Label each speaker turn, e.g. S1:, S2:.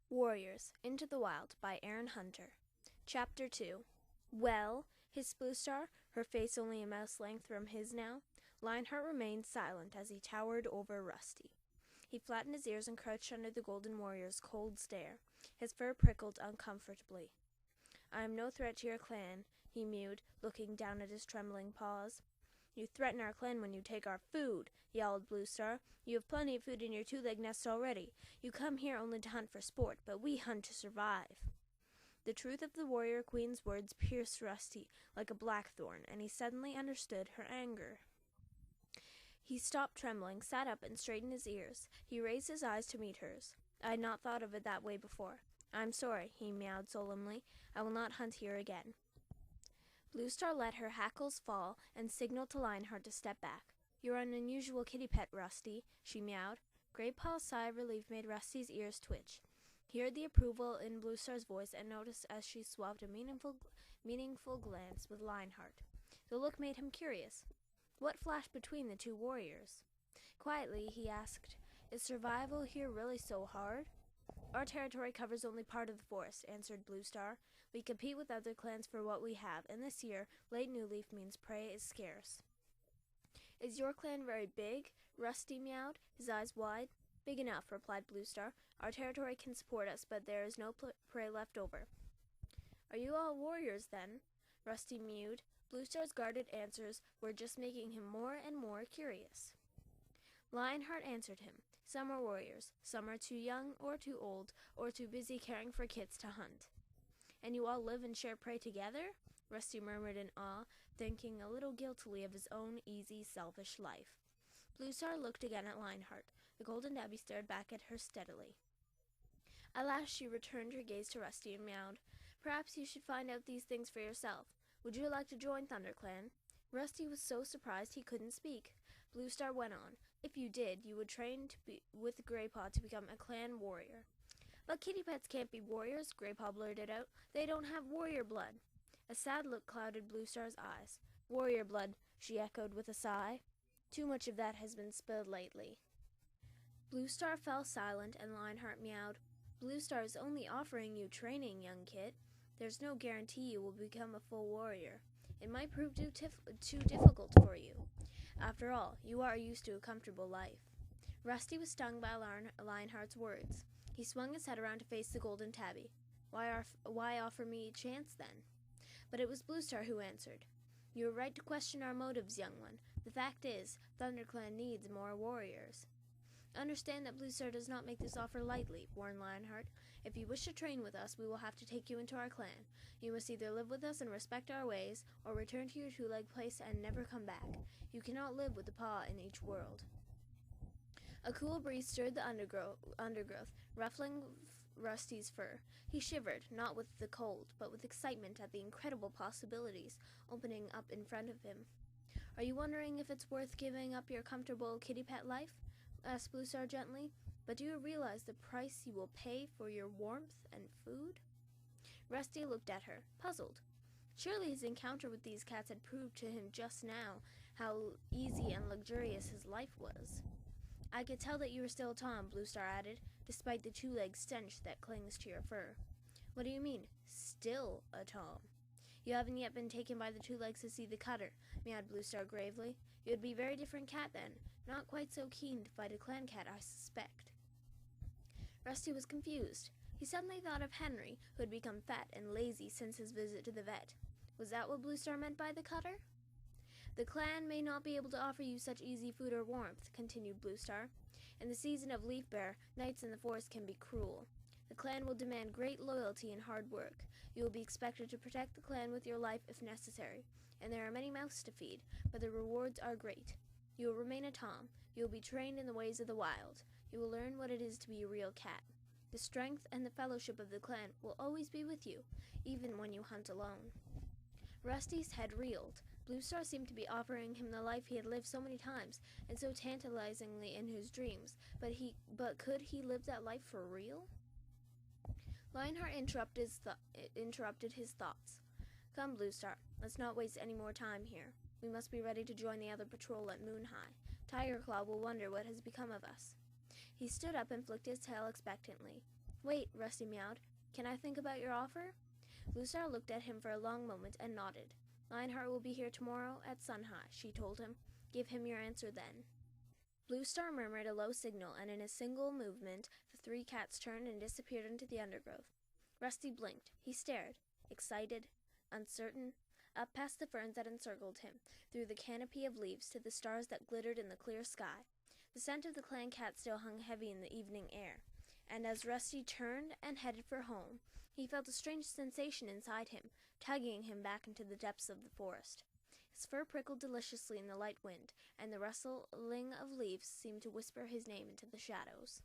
S1: Warriors, Into the Wild by Aaron Hunter. Chapter 2. Well, hissed Bluestar, her face only a mouse length from his now. Lionheart remained silent as he towered over Rusty. He flattened his ears and crouched under the Golden Warrior's cold stare. His fur prickled uncomfortably. "I am no threat to your clan," he mewed, looking down at his trembling paws. "You threaten our clan when you take our food," yelled Bluestar. "You have plenty of food in your two-leg nest already. You come here only to hunt for sport, but we hunt to survive." The truth of the warrior queen's words pierced Rusty like a blackthorn, and he suddenly understood her anger. He stopped trembling, sat up, and straightened his ears. He raised his eyes to meet hers. "I had not thought of it that way before. I'm sorry," he meowed solemnly. "I will not hunt here again." Bluestar let her hackles fall and signaled to Lionheart to step back. "You're an unusual kitty pet, Rusty," she meowed. Greypaw's sigh of relief made Rusty's ears twitch. He heard the approval in Bluestar's voice and noticed as she swapped a meaningful glance with Lionheart. The look made him curious. What flashed between the two warriors? Quietly, he asked, "Is survival here really so hard?" "Our territory covers only part of the forest," answered Bluestar. "We compete with other clans for what we have, and this year, late new leaf means prey is scarce." "Is your clan very big?" Rusty meowed, his eyes wide. "Big enough," replied Bluestar. "Our territory can support us, but there is no prey left over." "Are you all warriors, then?" Rusty mewed. Bluestar's guarded answers were just making him more and more curious. Lionheart answered him. "Some are warriors. Some are too young or too old or too busy caring for kits to hunt." "And you all live and share prey together?" Rusty murmured in awe, thinking a little guiltily of his own easy, selfish life. Bluestar looked again at Lionheart. The golden tabby stared back at her steadily. At last she returned her gaze to Rusty and meowed. "Perhaps you should find out these things for yourself. Would you like to join ThunderClan?" Rusty was so surprised he couldn't speak. Bluestar went on. "If you did, you would train with Greypaw to become a clan warrior." "But kitty pets can't be warriors," Greypaw blurted out. "They don't have warrior blood." A sad look clouded Bluestar's eyes. "Warrior blood," she echoed with a sigh. "Too much of that has been spilled lately." Bluestar fell silent, and Lionheart meowed. "Bluestar is only offering you training, young kit. There's no guarantee you will become a full warrior. It might prove too difficult for you. After all, you are used to a comfortable life." Rusty was stung by Lionheart's words. He swung his head around to face the golden tabby. Why offer me a chance, then?" But it was Bluestar who answered. "You are right to question our motives, young one. The fact is, ThunderClan needs more warriors." "Understand that Bluestar does not make this offer lightly," warned Lionheart. "If you wish to train with us, we will have to take you into our clan. You must either live with us and respect our ways, or return to your two-leg place and never come back. You cannot live with a paw in each world." A cool breeze stirred the undergrowth, ruffling Rusty's fur. He shivered, not with the cold, but with excitement at the incredible possibilities opening up in front of him. "Are you wondering if it's worth giving up your comfortable kitty pet life?" asked Bluestar gently. "But do you realize the price you will pay for your warmth and food?" Rusty looked at her, puzzled. Surely his encounter with these cats had proved to him just now how easy and luxurious his life was. "I could tell that you were still a Tom," Bluestar added, "despite the two-leg stench that clings to your fur." "What do you mean, still a Tom?" "You haven't yet been taken by the two legs to see the cutter," meowed Bluestar gravely. "You would be a very different cat then. Not quite so keen to fight a clan cat, I suspect." Rusty was confused. He suddenly thought of Henry, who had become fat and lazy since his visit to the vet. Was that what Bluestar meant by the cutter? "The clan may not be able to offer you such easy food or warmth," continued Bluestar. "In the season of leaf bare, nights in the forest can be cruel. The clan will demand great loyalty and hard work. You will be expected to protect the clan with your life if necessary, and there are many mouths to feed, but the rewards are great. You will remain a Tom. You will be trained in the ways of the wild. You will learn what it is to be a real cat. The strength and the fellowship of the clan will always be with you, even when you hunt alone." Rusty's head reeled. Bluestar seemed to be offering him the life he had lived so many times and so tantalizingly in his dreams, but could he live that life for real? Lionheart interrupted his thoughts. "Come, Bluestar, let's not waste any more time here. We must be ready to join the other patrol at Moon High. Tiger Claw will wonder what has become of us." He stood up and flicked his tail expectantly. Wait, Rusty meowed. Can I think about your offer? Bluestar looked at him for a long moment and nodded. Lionheart will be here tomorrow at sunrise, she told him. Give him your answer then. Bluestar murmured a low signal, and in a single movement, the three cats turned and disappeared into the undergrowth. Rusty blinked. He stared, excited, uncertain, up past the ferns that encircled him, through the canopy of leaves to the stars that glittered in the clear sky. The scent of the clan cat still hung heavy in the evening air, and as Rusty turned and headed for home, he felt a strange sensation inside him, tugging him back into the depths of the forest. His fur prickled deliciously in the light wind, and the rustling of leaves seemed to whisper his name into the shadows.